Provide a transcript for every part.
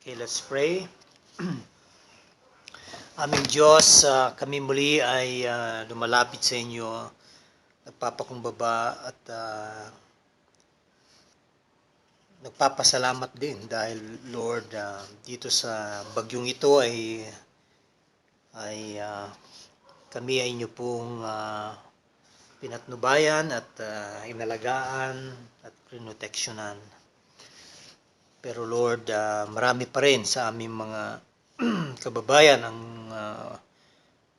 Okay, let's pray. Aming Diyos, kami muli ay lumalapit sa inyo, nagpapakumbaba at nagpapasalamat din dahil Lord, dito sa bagyong ito ay kami ay inyo pong pinatnubayan at inalagaan at prinoteksyonan. Pero Lord, marami pa rin sa aming mga kababayan ang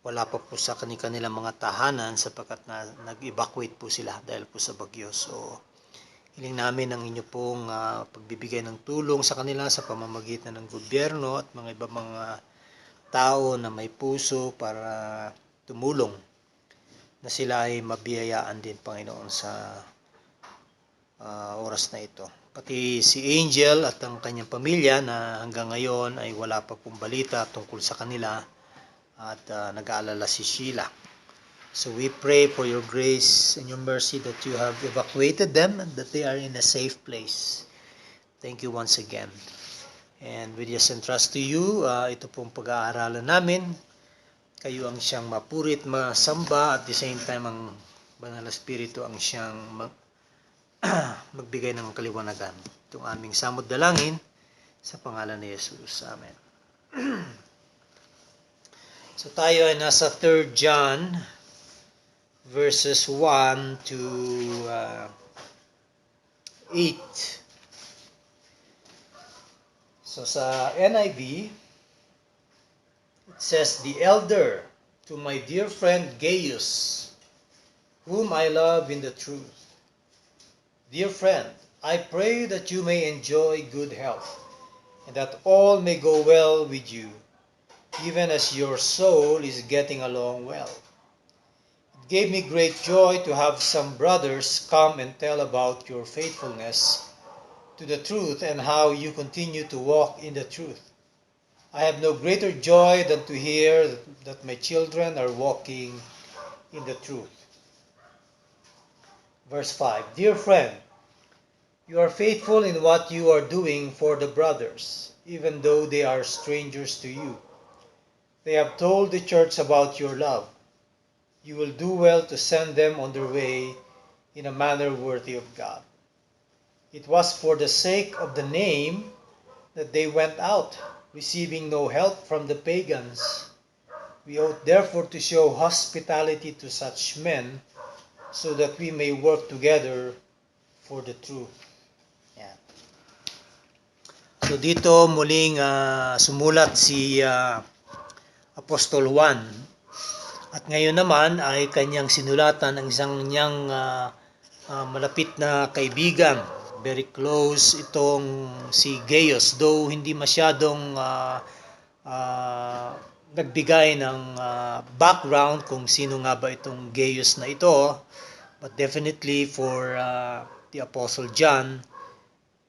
wala pa po sa kanilang mga tahanan sapagkat nag-evacuate po sila dahil po sa bagyo. So, hiling namin ang inyo pong pagbibigay ng tulong sa kanila sa pamamagitan ng gobyerno at mga iba mga tao na may puso para tumulong na sila ay mabiyayaan din, Panginoon, sa oras na ito. Pati si Angel at ang kanyang pamilya na hanggang ngayon ay wala pa pong balita tungkol sa kanila at nag-aalala si Sheila. So we pray for your grace and your mercy that you have evacuated them and that they are in a safe place. Thank you once again. And we just entrust to you, ito pong pag-aaralan namin. Kayo ang siyang mapurit, masamba, at the same time ang Banal na Espiritu ang siyang magbigay ng kaliwanagan. Itong aming samod dalangin sa pangalan ni Jesus. Amen. So tayo ay nasa 3 John verses 1 to 8. So sa NIV, it says, "The elder to my dear friend Gaius, whom I love in the truth. Dear friend, I pray that you may enjoy good health, and that all may go well with you, even as your soul is getting along well. It gave me great joy to have some brothers come and tell about your faithfulness to the truth and how you continue to walk in the truth. I have no greater joy than to hear that my children are walking in the truth." Verse 5, "Dear friend, you are faithful in what you are doing for the brothers, even though they are strangers to you. They have told the church about your love. You will do well to send them on their way in a manner worthy of God. It was for the sake of the name that they went out, receiving no help from the pagans. We ought therefore to show hospitality to such men, so that we may work together for the truth." Yan. So dito muling sumulat si Apostol Juan. At ngayon naman ay kanyang sinulatan ang isang niyang malapit na kaibigan. Very close itong si Gaius, though hindi masyadong nagbigay ng background kung sino nga ba itong Gaius na ito. But definitely for the Apostle John,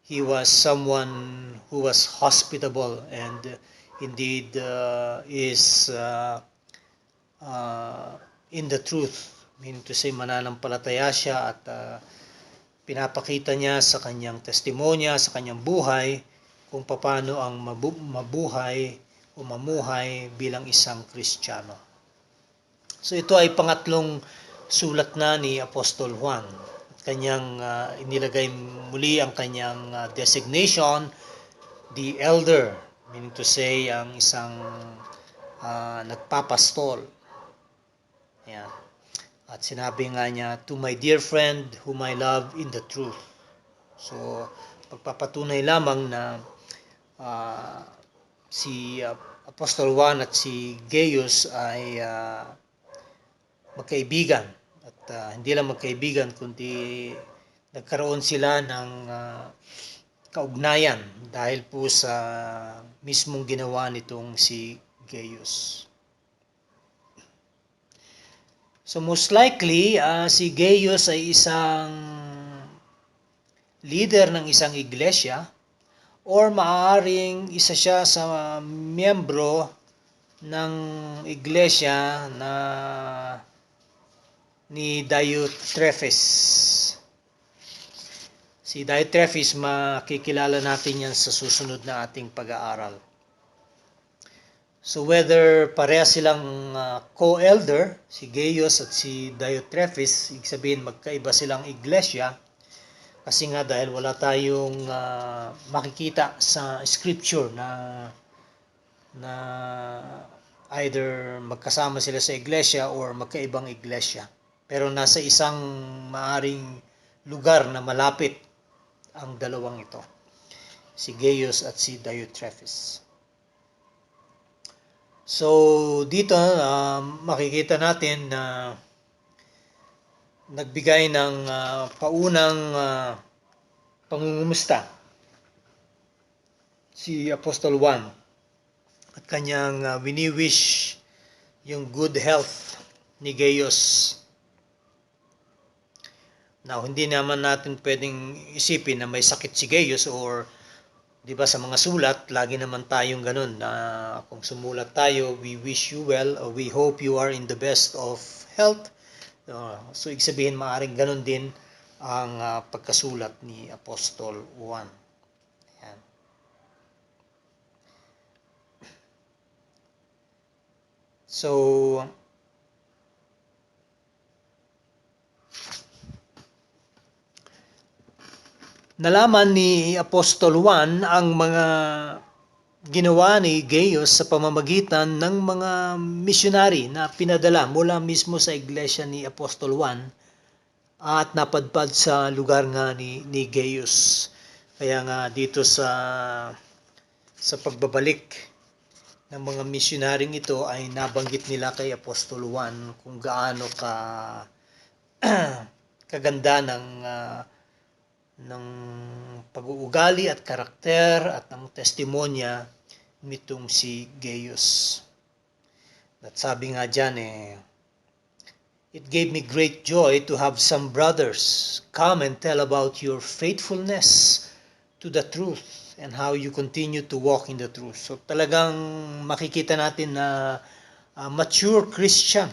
he was someone who was hospitable and indeed is in the truth. Meaning to say, mananampalataya siya at pinapakita niya sa kanyang testimonya, sa kanyang buhay, kung paano ang mabuhay o mamuhay bilang isang Kristiyano. So ito ay pangatlong sulat na ni Apostol Juan. Kanyang inilagay muli ang kanyang designation, the elder, meaning to say ang isang nagpapastol. Yan. At sinabi nga niya, "To my dear friend whom I love in the truth." So pagpapatunay lamang na si Apostol Juan at si Gaius ay magkaibigan. At hindi lang magkaibigan, kundi nagkaroon sila ng kaugnayan dahil po sa mismong ginawa nitong si Gaius. So most likely, si Gaius ay isang leader ng isang iglesia, or maaaring isa siya sa miyembro ng iglesia na ni Diotrephes. Si Si Diotrephes, makikilala natin yan sa susunod na ating pag-aaral. So whether pareha silang co-elder, si Gaius at si Diotrephes, ibig sabihin magkaiba silang iglesia, kasi nga dahil wala tayong makikita sa scripture na either magkasama sila sa iglesia or magkaibang iglesia. Pero nasa isang maaring lugar na malapit ang dalawang ito, si Gaius at si Diotrephes. So dito makikita natin na nagbigay ng paunang pangungumusta si Apostol Juan at kanyang wini-wish yung good health ni Gaius. Now, hindi naman natin pwedeng isipin na may sakit si Gaius, or 'di ba sa mga sulat lagi naman tayong ganun na kung sumulat tayo, we wish you well, or we hope you are in the best of health. So ibig sabihin maaring ganun din ang pagkasulat ni Apostol Juan. Ayan. So nalaman ni Apostol Juan ang mga ginawa ni Gaius sa pamamagitan ng mga missionary na pinadala mula mismo sa iglesia ni Apostol Juan at napadpad sa lugar nga ni Gaius. Kaya nga dito sa pagbabalik ng mga missionaryong ito ay nabanggit nila kay Apostol Juan kung gaano kaganda ng pag-uugali at karakter at ng testimonya nitong si Gaius. At sabi nga dyan it gave me great joy to have some brothers come and tell about your faithfulness to the truth and how you continue to walk in the truth. So talagang makikita natin na mature Christian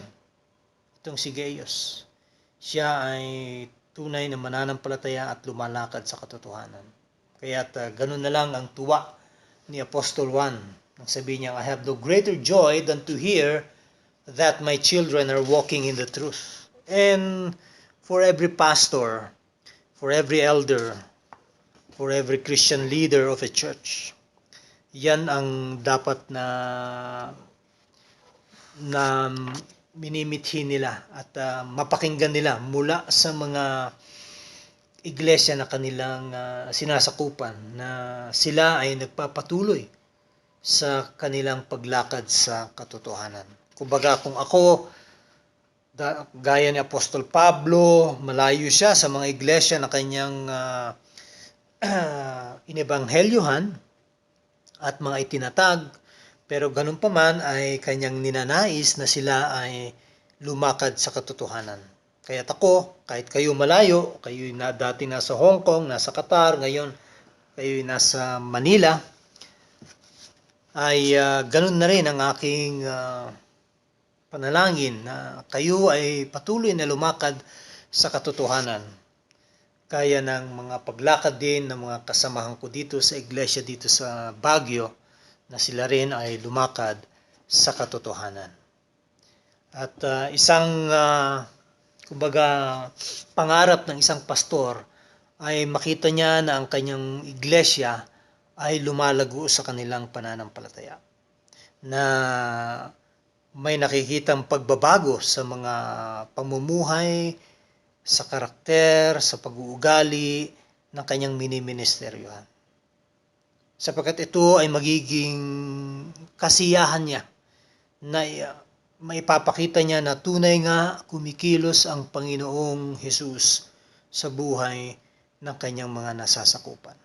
itong si Gaius. Siya ay tunay na mananampalataya at lumalakad sa katotohanan. Kaya't ganun na lang ang tuwa ni Apostol Juan. Nang sabihin niya, I have no greater joy than to hear that my children are walking in the truth. And for every pastor, for every elder, for every Christian leader of a church, yan ang dapat na minimithi nila at mapakinggan nila mula sa mga iglesia na kanilang sinasakupan, na sila ay nagpapatuloy sa kanilang paglakad sa katotohanan. Kumbaga kung ako, gaya ni Apostol Pablo, malayo siya sa mga iglesia na kanyang inebanghelyohan at mga itinatag, pero ganun pa man ay kanyang ninanais na sila ay lumakad sa katotohanan. Kaya't ako, kahit kayo malayo, kayo na dati nasa Hong Kong, nasa Qatar, ngayon kayo nasa Manila, ay ganun na rin ang aking panalangin na kayo ay patuloy na lumakad sa katotohanan. Kaya ng mga paglakad din ng mga kasamahan ko dito sa iglesia dito sa Baguio, na sila rin ay lumakad sa katotohanan. At isang kumbaga pangarap ng isang pastor ay makita niya na ang kanyang iglesia ay lumalago sa kanilang pananampalataya, na may nakikitang pagbabago sa mga pamumuhay, sa karakter, sa pag-uugali ng kanyang miniministeryohan. Sapagkat ito ay magiging kasiyahan niya na maipapakita niya na tunay nga kumikilos ang Panginoong Hesus sa buhay ng kanyang mga nasasakupan.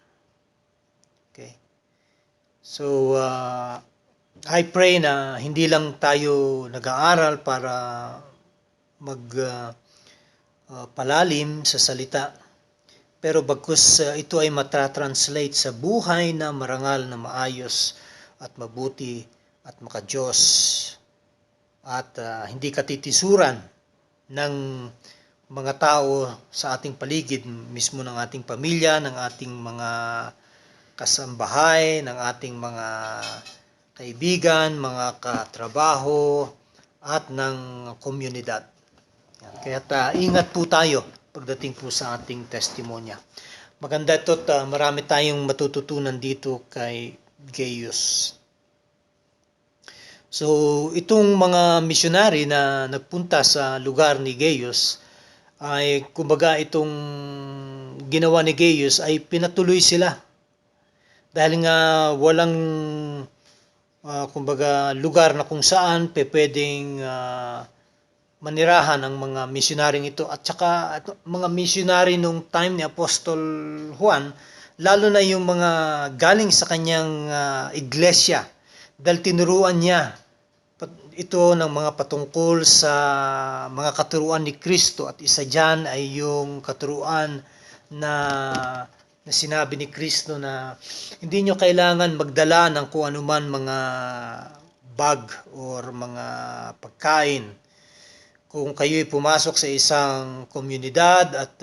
Okay? So, I pray na hindi lang tayo nag-aaral para palalim sa salita, pero bagkus ito ay matratranslate sa buhay na marangal, na maayos at mabuti at makadiyos at hindi katitisuran ng mga tao sa ating paligid, mismo ng ating pamilya, ng ating mga kasambahay, ng ating mga kaibigan, mga katrabaho, at ng komunidad. Kaya ingat po tayo pagdating po sa ating testimonya. Maganda ito at marami tayong matututunan dito kay Gaius. So, itong mga missionary na nagpunta sa lugar ni Gaius ay kumbaga itong ginawa ni Gaius ay pinatuloy sila. Dahil nga walang kumbaga lugar na kung saan pwedeng manirahan ang mga misyonaring ito at saka mga missionary nung time ni Apostol Juan, lalo na yung mga galing sa kanyang iglesia, dahil tinuruan niya ito ng mga patungkol sa mga katuruan ni Kristo, at isa dyan ay yung katuruan na sinabi ni Kristo na hindi nyo kailangan magdala ng kung anuman mga bag or mga pagkain. Kung kayo'y pumasok sa isang komunidad at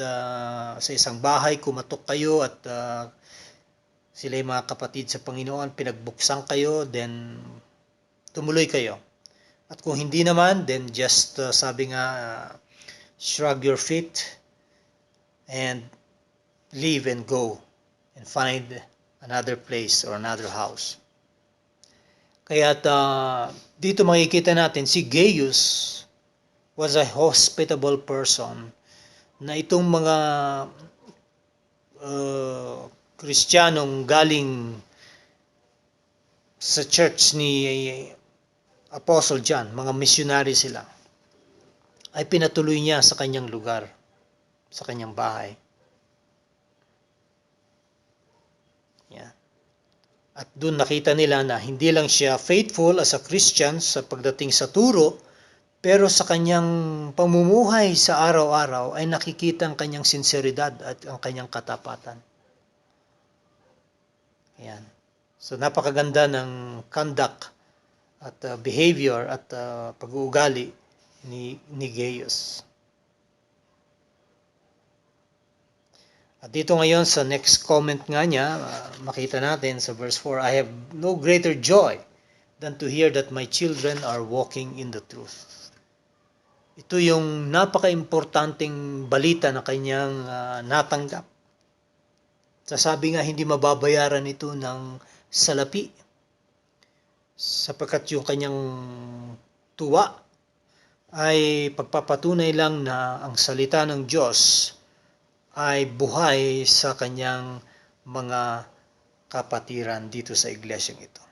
sa isang bahay, kumatok kayo at sila'y mga kapatid sa Panginoon, pinagbuksan kayo, then tumuloy kayo. At kung hindi naman, then just sabi nga, shrug your feet and leave and go and find another place or another house. Kaya dito makikita natin si Gaius was a hospitable person, na itong mga Kristiyanong galing sa church ni Apostle John, mga missionary sila, ay pinatuloy niya sa kanyang lugar, sa kanyang bahay. Yeah. At doon nakita nila na hindi lang siya faithful as a Christian sa pagdating sa turo, pero sa kanyang pamumuhay sa araw-araw ay nakikita ang kanyang sinseridad at ang kanyang katapatan. Ayan. So napakaganda ng conduct at behavior at pag-uugali ni Gaius. At dito ngayon sa next comment nga niya, makita natin sa verse 4, I have no greater joy than to hear that my children are walking in the truth. Ito yung napaka-importanting balita na kanyang natanggap. Sasabi nga, hindi mababayaran ito ng salapi, sapagkat yung kanyang tuwa ay pagpapatunay lang na ang salita ng Diyos ay buhay sa kanyang mga kapatiran dito sa iglesyang ito.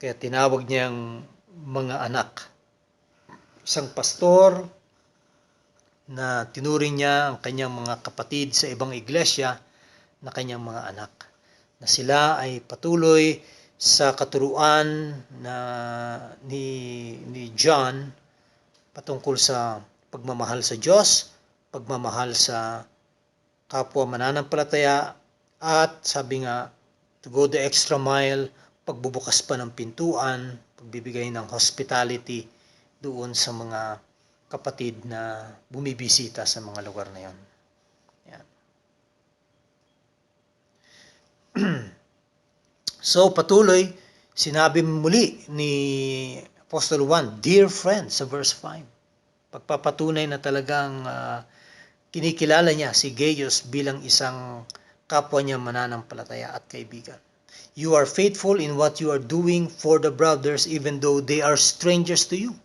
Kaya tinawag niyang mga anak. Isang pastor na tinuring niya ang kanyang mga kapatid sa ibang iglesia na kanyang mga anak, na sila ay patuloy sa katuruan na ni John patungkol sa pagmamahal sa Diyos, pagmamahal sa kapwa mananampalataya, at sabi nga, to go the extra mile, pagbubukas pa ng pintuan, pagbibigay ng hospitality doon sa mga kapatid na bumibisita sa mga lugar na yon. Yan. So patuloy, sinabi muli ni Apostle Juan, dear friends, sa verse 5. Pagpapatunay na talagang kinikilala niya si Gaius bilang isang kapwa niya mananampalataya at kaibigan. You are faithful in what you are doing for the brothers even though they are strangers to you.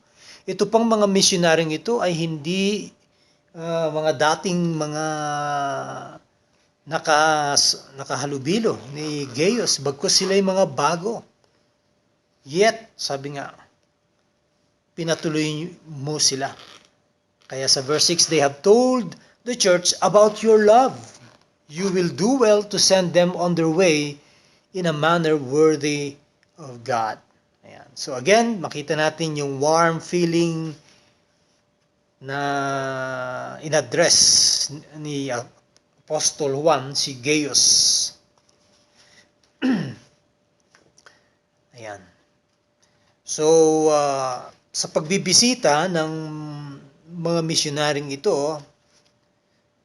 Ito pang mga misyonaring ito ay hindi mga dating mga nakahalubilo ni Gaius, bagkus sila ay mga bago. Yet, sabi nga, pinatuloy mo sila. Kaya sa verse 6, they have told the church about your love. You will do well to send them on their way in a manner worthy of God. Ayan. So again, makita natin yung warm feeling na in-address ni Apostol Juan si Gaius. Ayan. So, sa pagbibisita ng mga misyonaring ito,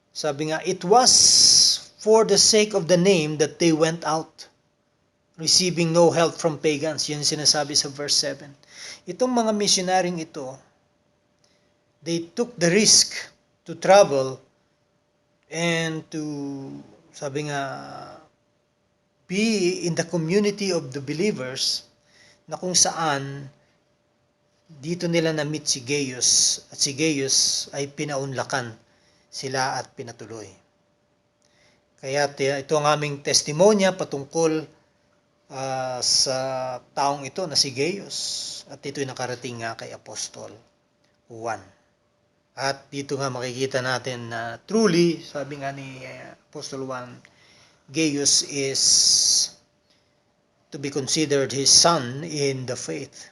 sabi nga, it was for the sake of the name that they went out, receiving no help from pagans. Yun sinasabi sa verse 7. Itong mga misyonaring ito, they took the risk to travel and to, sabi nga, be in the community of the believers, na kung saan dito nila na-meet si Gaius, at si Gaius ay pinaunlakan sila at pinatuloy. Kaya ito ang aming testimonya patungkol sa taong ito na si Gaius, at ito'y nakarating nga kay Apostol Juan. At dito nga makikita natin na truly, sabi nga ni Apostol Juan, Gaius is to be considered his son in the faith.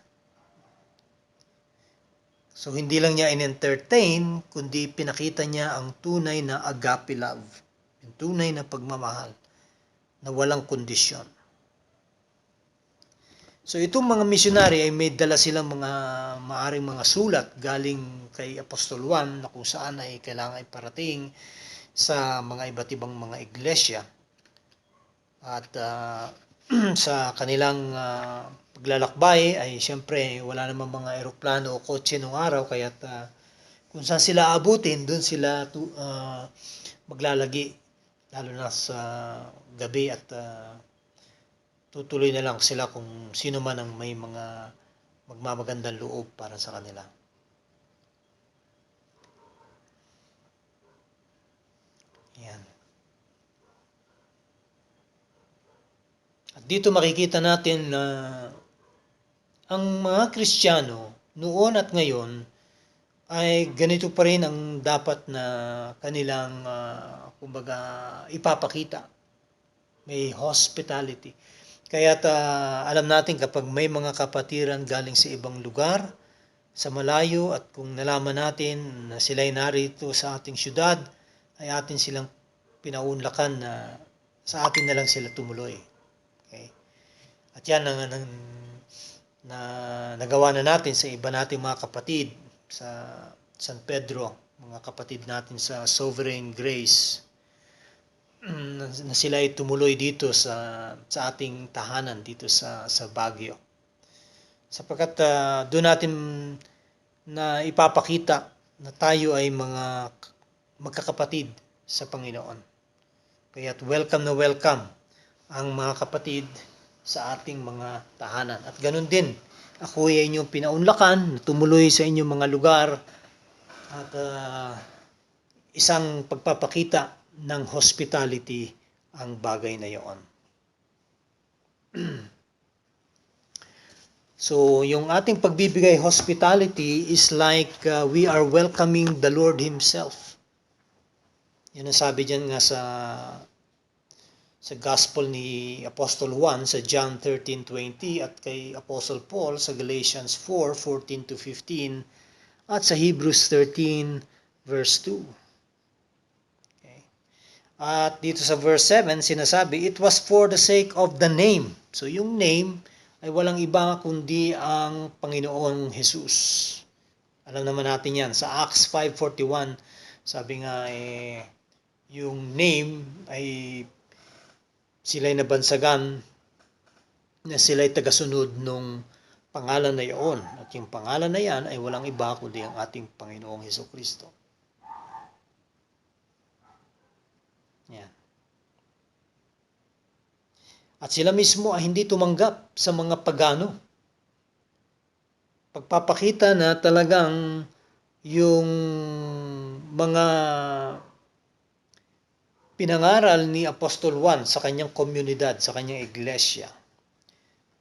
So hindi lang niya in-entertain, kundi pinakita niya ang tunay na agape love, yung tunay na pagmamahal na walang kondisyon. So itong mga missionary ay may dala silang mga maaring mga sulat galing kay Apostol Juan na kung saan ay kailangan iparating sa mga iba't ibang mga iglesia. At sa kanilang paglalakbay ay siyempre wala namang mga eroplano o kotse nung araw, kaya kung saan sila abutin, doon sila maglalagi, lalo na sa gabi, at tutuloy na lang sila kung sino man ang may mga magmamagandang loob para sa kanila. Yan. At dito makikita natin na ang mga Kristiyano noon at ngayon ay ganito pa rin ang dapat na kanilang kumbaga ipapakita. May hospitality. Kaya alam natin kapag may mga kapatiran galing sa ibang lugar, sa malayo, at kung nalaman natin na sila'y narito sa ating syudad, ay atin silang pinaunlakan na sa atin na lang sila tumuloy. Okay? At yan na nagawa na natin sa iba nating mga kapatid sa San Pedro, mga kapatid natin sa Sovereign Grace, na sila ay tumuloy dito sa ating tahanan dito sa Baguio. Sapagkat doon natin na ipapakita na tayo ay mga magkakapatid sa Panginoon. Kaya't welcome na welcome ang mga kapatid sa ating mga tahanan. At ganun din, ako ay inyong pinaunlakan, tumuloy sa inyong mga lugar, at isang pagpapakita ng hospitality ang bagay na iyon. So, yung ating pagbibigay hospitality is like we are welcoming the Lord Himself. Yan ang sabi dyan nga sa Gospel ni Apostol Juan sa John 13:20, at kay Apostle Paul sa Galatians 4:14-15, at sa Hebrews 13 verse 2. Okay. At dito sa verse 7 sinasabi, it was for the sake of the name. So yung name ay walang iba kundi ang Panginoong Jesus. Alam naman natin yan. Sa Acts 5:41, sabi nga yung name ay sila'y nabansagan na sila'y tagasunod nung pangalan na iyon. At yung pangalan na yan ay walang iba kundi ang ating Panginoong Hesukristo. Yan. At sila mismo ay hindi tumanggap sa mga pagano. Pagpapakita na talagang yung mga pinangaral ni Apostol Juan sa kanyang komunidad, sa kanyang iglesia,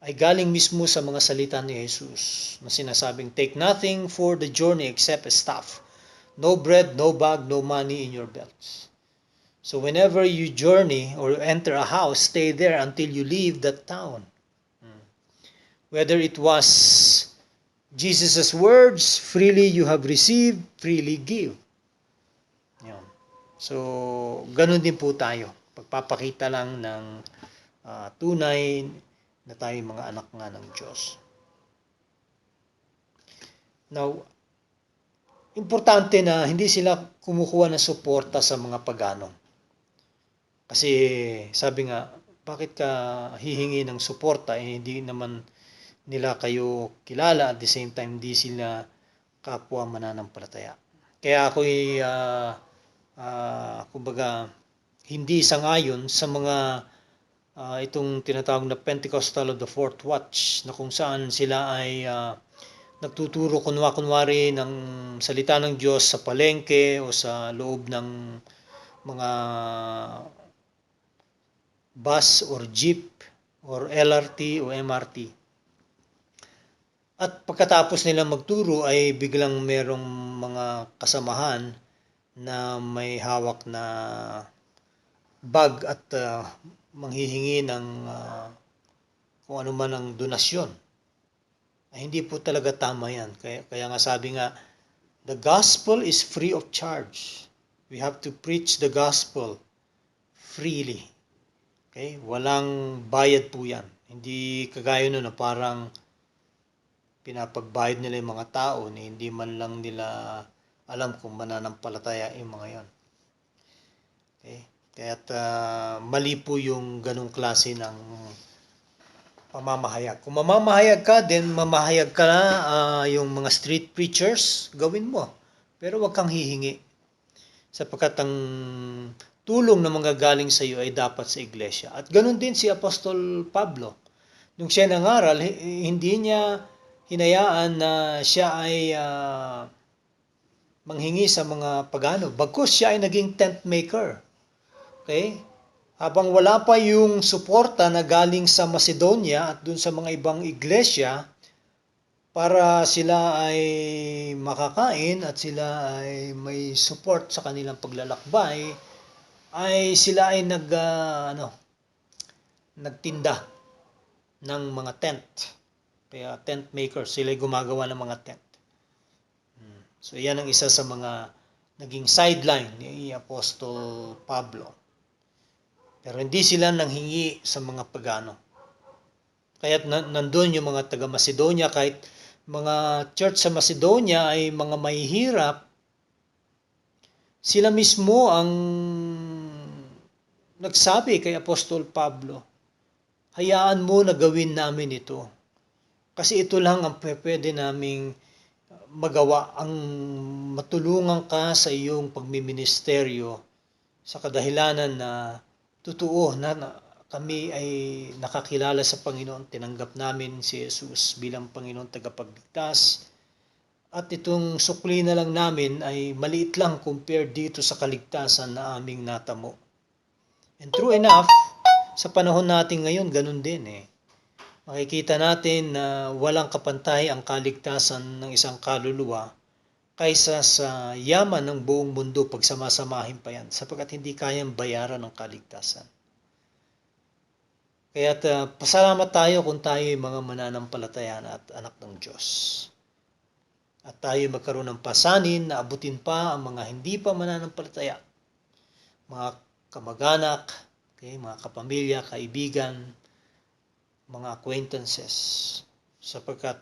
ay galing mismo sa mga salita ni Jesus na sinasabing, take nothing for the journey except a staff. No bread, no bag, no money in your belts. So whenever you journey or enter a house, stay there until you leave that town. Whether it was Jesus' words, freely you have received, freely give. Yan. So, ganun din po tayo. Pagpapakita lang ng tunay na tayo mga anak nga ng Diyos. Now, importante na hindi sila kumukuha ng suporta sa mga pagano. Kasi sabi nga, bakit ka hihingi ng suporta hindi naman nila kayo kilala, at the same time hindi sila kapwa mananampalataya. Kaya ako'y kumbaga hindi sangayon sa mga itong tinatawag na Pentecostal of the Fourth Watch, na kung saan sila ay nagtuturo kunwari ng salita ng Diyos sa palengke o sa loob ng mga bus or jeep or LRT o MRT. At pagkatapos nila magturo ay biglang merong mga kasamahan na may hawak na bag at manghihingi ng kung ano man ang donasyon. Ay, hindi po talaga tama yan. Kaya nga sabi nga, the gospel is free of charge. We have to preach the gospel freely. Okay? Walang bayad po yan. Hindi kagaya nun na parang pinapagbayad nila yung mga tao na hindi man lang nila alam kung mananampalataya yung mga yon. Okay? Kaya't mali po yung ganong klase ng pamamahayag. Kung mamamahayag ka, then mamahayag ka na yung mga street preachers, gawin mo. Pero wag kang hihingi. Sapagkat ang tulong na manggagaling sa iyo ay dapat sa iglesia. At ganun din si Apostol Pablo. Nung siya nangaral, hindi niya hinayaan na siya ay manghingi sa mga pagano. Bagkus siya ay naging tent maker. Okay? Habang wala pa yung suporta na galing sa Macedonia at dun sa mga ibang iglesia para sila ay makakain at sila ay may support sa kanilang paglalakbay, ay sila ay nagtinda ng mga tent. Kaya tent makers, sila ay gumagawa ng mga tent. So yan ang isa sa mga naging sideline ni Apostol Pablo. Pero hindi sila nanghingi sa mga pagano. Kaya't nandun yung mga taga Macedonia, kahit mga church sa Macedonia ay mga mahihirap, sila mismo ang nagsabi kay Apostol Pablo, hayaan mo na gawin namin ito. Kasi ito lang ang pwede naming magawa, ang matulungan ka sa iyong pagmiministeryo sa kadahilanan na totoo na kami ay nakakilala sa Panginoon, tinanggap namin si Jesus bilang Panginoon tagapagligtas, at itong sukli na lang namin ay maliit lang compared dito sa kaligtasan na aming natamo. And true enough, sa panahon natin ngayon, ganun din eh. Makikita natin na walang kapantay ang kaligtasan ng isang kaluluwa kaysa sa yaman ng buong mundo pag samasamahin pa yan, sapagkat hindi kayang bayaran ng kaligtasan. Kaya't pasalamat tayo kung tayo ay mga mananampalataya at anak ng Diyos. At tayo magkaroon ng pasanin na abutin pa ang mga hindi pa mananampalataya, mga kamag-anak, okay, mga kapamilya, kaibigan, mga acquaintances, sapagkat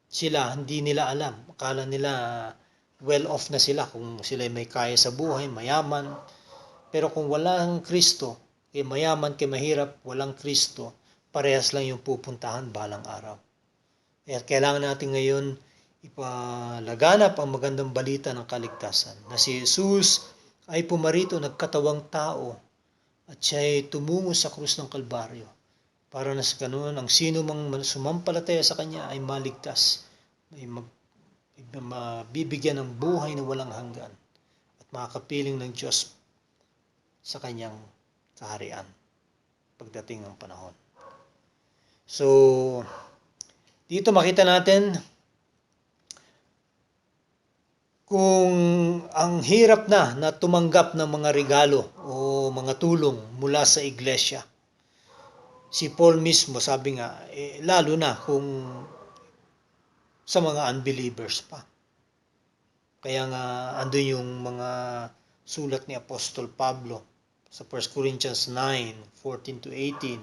sila hindi nila alam. Akala nila well off na sila kung sila may kaya sa buhay, mayaman. Pero kung walang Kristo, kay mayaman, kay mahirap, walang Kristo, parehas lang yung pupuntahan balang araw. Kaya kailangan natin ngayon ipalaganap ang magandang balita ng kaligtasan, na si Jesus ay pumarito, nagkatawang tao, at siya ay tumungo sa krus ng Kalbaryo para na sa ganun ang sino mang sumampalataya sa kanya ay maligtas, ay mabibigyan ng buhay na walang hanggan at makakapiling ng Diyos sa kanyang kaharian pagdating ng panahon. So, dito makita natin kung ang hirap na tumanggap ng mga regalo o mga tulong mula sa iglesia. Si Paul mismo sabi nga, lalo na kung sa mga unbelievers pa. Kaya nga andun yung mga sulat ni Apostol Pablo sa 1 Corinthians 9:14 to 18,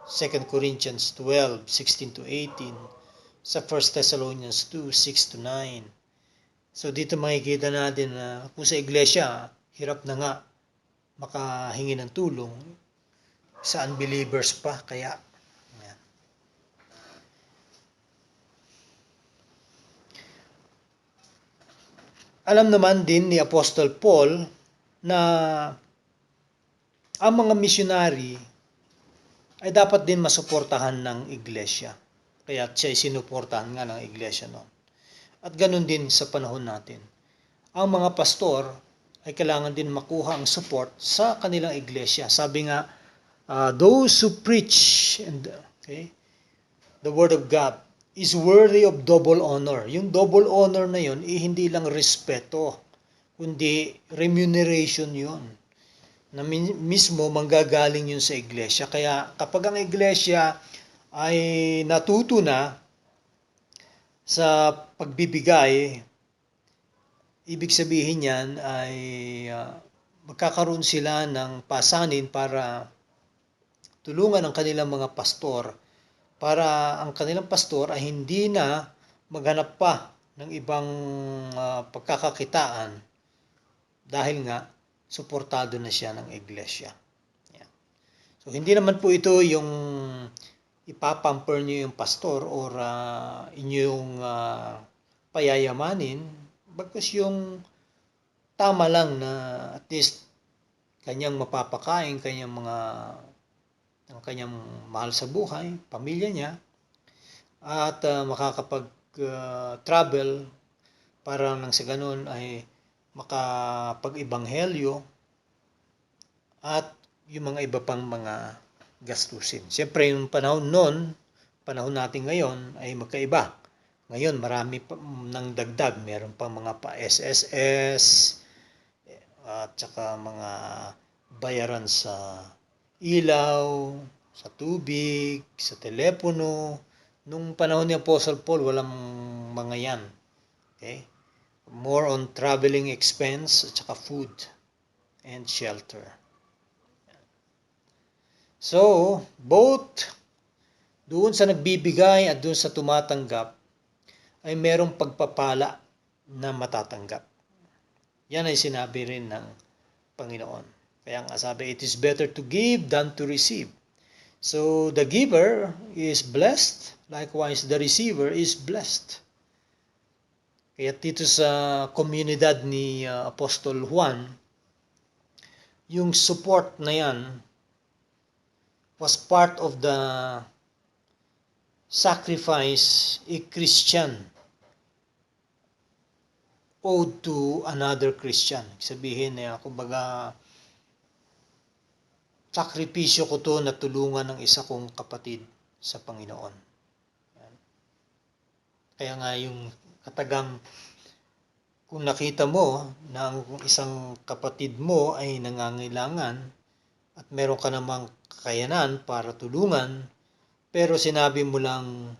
2 Corinthians 12:16 to 18, sa 1 Thessalonians 2, 6-9. So dito makikita natin na kung sa iglesia, hirap na nga makahingi ng tulong sa unbelievers pa. Kaya, yan. Alam naman din ni Apostle Paul na ang mga missionary ay dapat din masuportahan ng iglesia. Kaya siya ay sinuportahan nga ng iglesia noon. At ganun din sa panahon natin. Ang mga pastor ay kailangan din makuha ang support sa kanilang iglesia. Sabi nga, those who preach the word of God is worthy of double honor. Yung double honor na yun, hindi lang respeto, kundi remuneration yun. Na mismo manggagaling yun sa iglesia. Kaya kapag ang iglesia ay natuto na sa pagbibigay, ibig sabihin yan ay magkakaroon sila ng pasanin para tulungan ang kanilang mga pastor, para ang kanilang pastor ay hindi na maghanap pa ng ibang pagkakakitaan dahil nga suportado na siya ng iglesia. Yan. So hindi naman po ito yung ipapamper niyo yung pastor or inyong payayamanin, bagkus yung tama lang na at least kanyang mapapakain, ang kanyang mahal sa buhay, pamilya niya, at makakapag-travel para nang sa ganun ay makapag-ibanghelyo at yung mga iba pang mga gastusin. Siyempre yung panahon noon, panahon natin ngayon ay magkaiba. Ngayon marami pa ng dagdag, meron pang mga pa SSS at saka mga bayaran sa ilaw, sa tubig, sa telepono. Nung panahon ni Apostle Paul, walang mga yan. Okay? More on traveling expense at saka food and shelter. So, both doon sa nagbibigay at doon sa tumatanggap ay merong pagpapala na matatanggap. Yan ay sinabi rin ng Panginoon. Kaya nga sabi, it is better to give than to receive. So, the giver is blessed. Likewise, the receiver is blessed. Kaya dito sa komunidad ni Apostol Juan, yung support na yan was part of the sacrifice a Christian owed to another Christian. Sabihin na, kumbaga, sakripisyo ko to na tulungan ng isa kong kapatid sa Panginoon. Kaya nga yung katagang, kung nakita mo na ang isang kapatid mo ay nangangailangan at meron ka namang kakayanan para tulungan, pero sinabi mo lang,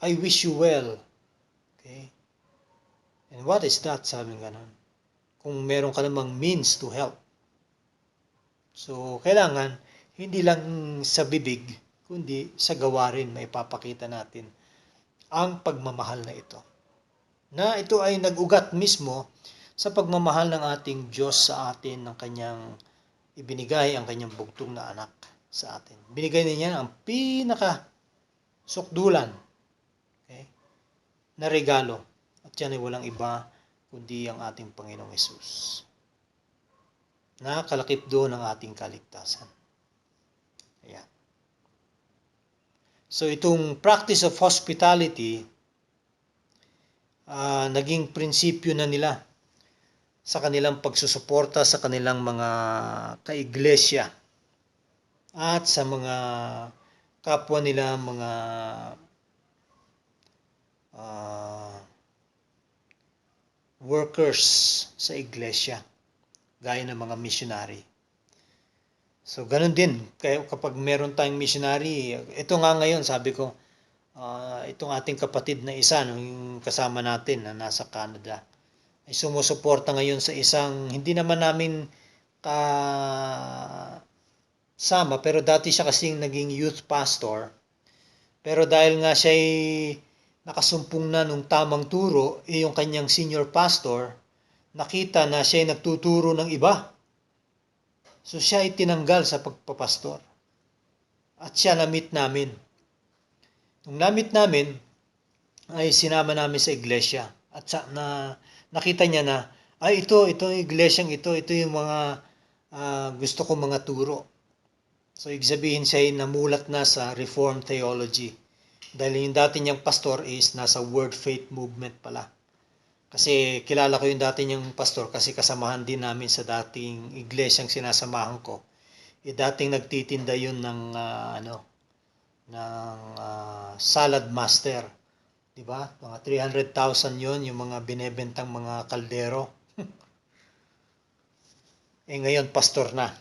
I wish you well. Okay? And what is that? Sabi nga nun. Kung meron ka namang means to help. So, kailangan, hindi lang sa bibig, kundi sa gawa rin may papakita natin ang pagmamahal na ito. Na ito ay nag-ugat mismo sa pagmamahal ng ating Diyos sa atin, ng kanyang ibinigay ang kanyang bugtong na anak sa atin. Binigay niya ang pinaka-sukdulan, okay, na regalo. At yan ay walang iba kundi ang ating Panginoong Hesus, na kalakip doon ang ating kaligtasan. Ayan. So itong practice of hospitality, naging prinsipyo na nila sa kanilang pagsusuporta sa kanilang mga kaiglesia at sa mga kapwa nila, mga workers sa iglesia, gaya ng mga missionary. So, ganun din. Kaya kapag meron tayong missionary, ito nga ngayon, sabi ko, itong ating kapatid na isa, yung kasama natin na nasa Canada, ay sumusuporta ngayon sa isang, hindi naman namin kasama, pero dati siya kasing naging youth pastor Pero dahil nga siya'y nakasumpong na nung tamang turo, yung kanyang senior pastor, nakita na siya'y nagtuturo ng iba. So siya ay tinanggal sa pagpapastor. At siya na-meet namin. Nung na-meet namin, ay sinama namin sa iglesia. At nakita niya na, ay ito yung iglesyang ito yung mga gusto ko mga turo. So ibig sabihin siya ay namulat na sa Reformed Theology. Dahil yung dati niyang pastor is nasa Word Faith Movement pala. Kasi kilala ko yung dati niyang pastor kasi kasamahan din namin sa dating iglesyang sinasamahan ko. Dating nagtitinda yun ng salad master. Diba? Mga 300,000 yun, yung mga binebentang mga kaldero. Ngayon, pastor na.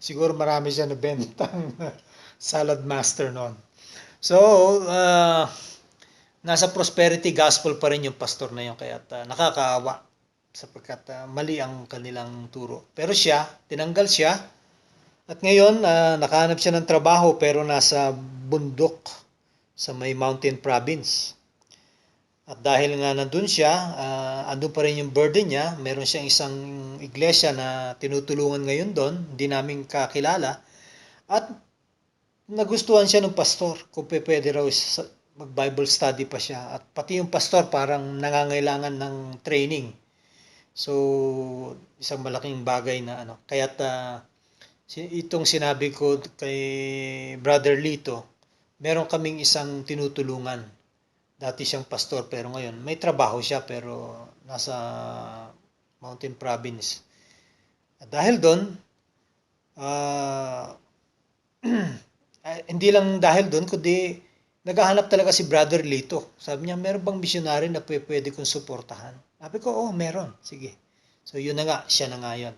Siguro marami siya nabentang salad master noon. So, nasa prosperity gospel pa rin yung pastor na yun. Kaya nakakaawa sapagkat mali ang kanilang turo. Pero siya, tinanggal siya. At ngayon, nakahanap siya ng trabaho pero nasa bundok sa may mountain province. At dahil nga nandun siya, andun pa rin yung burden niya. Meron siyang isang iglesia na tinutulungan ngayon doon. Hindi namin kakilala. At nagustuhan siya ng pastor kung pwede raw mag-Bible study pa siya. At pati yung pastor parang nangangailangan ng training. So, isang malaking bagay na Kaya't itong sinabi ko kay Brother Lito, meron kaming isang tinutulungan. Dati siyang pastor pero ngayon may trabaho siya pero nasa mountain province. At dahil doon, hindi lang dahil doon, kundi naghahanap talaga si Brother Lito. Sabi niya, meron bang missionary na pwede kong suportahan? Sabi ko, meron. Sige. So yun na nga, siya na nga yun.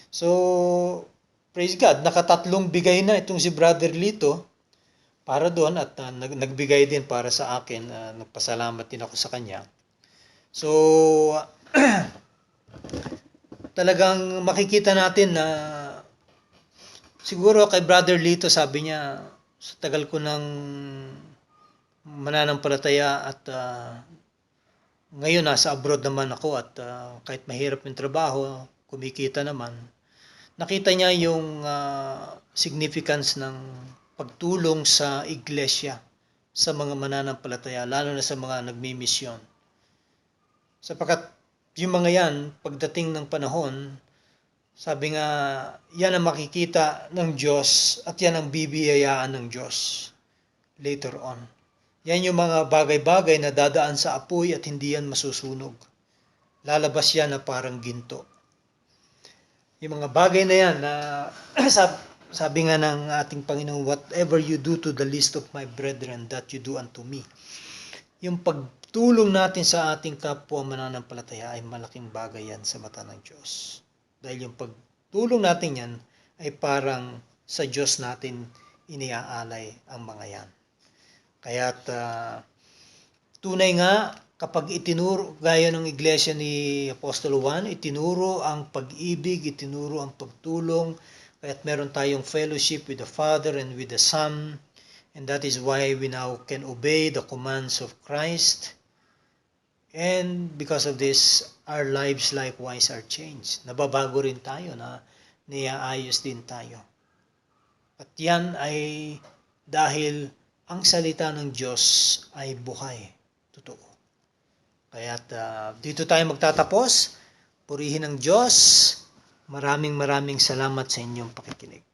So, praise God, nakatatlong bigay na itong si Brother Lito para doon at nagbigay din para sa akin. Nagpasalamat din ako sa kanya. So, talagang makikita natin na siguro kay Brother Lito, sabi niya, sa tagal ko ng mananampalataya at ngayon nasa abroad naman ako at kahit mahirap yung trabaho, kumikita naman, nakita niya yung significance ng pagtulong sa iglesia, sa mga mananampalataya, lalo na sa mga nagmimisyon. Sapagkat yung mga yan, pagdating ng panahon, sabi nga, yan ang makikita ng Diyos at yan ang bibiyayaan ng Diyos later on. Yan yung mga bagay-bagay na dadaan sa apoy at hindi yan masusunog. Lalabas yan na parang ginto. Yung mga bagay na yan na sabi nga ng ating Panginoon, whatever you do to the least of my brethren, that you do unto me. Yung pagtulong natin sa ating kapwa mananampalataya ay malaking bagay yan sa mata ng Diyos. Dahil yung pagtulong natin yan ay parang sa Diyos natin iniaalay ang mga yan. Kaya't tunay nga kapag itinuro, gaya ng iglesia ni Apostol Juan, itinuro ang pag-ibig, itinuro ang pagtulong, kaya't meron tayong fellowship with the Father and with the Son, and that is why we now can obey the commands of Christ. And because of this, our lives likewise are changed. Nababago rin tayo, niaayos din tayo. At yan ay dahil ang salita ng Diyos ay buhay, totoo. Kaya't dito tayo magtatapos. Purihin ang Diyos. Maraming salamat sa inyong pakikinig.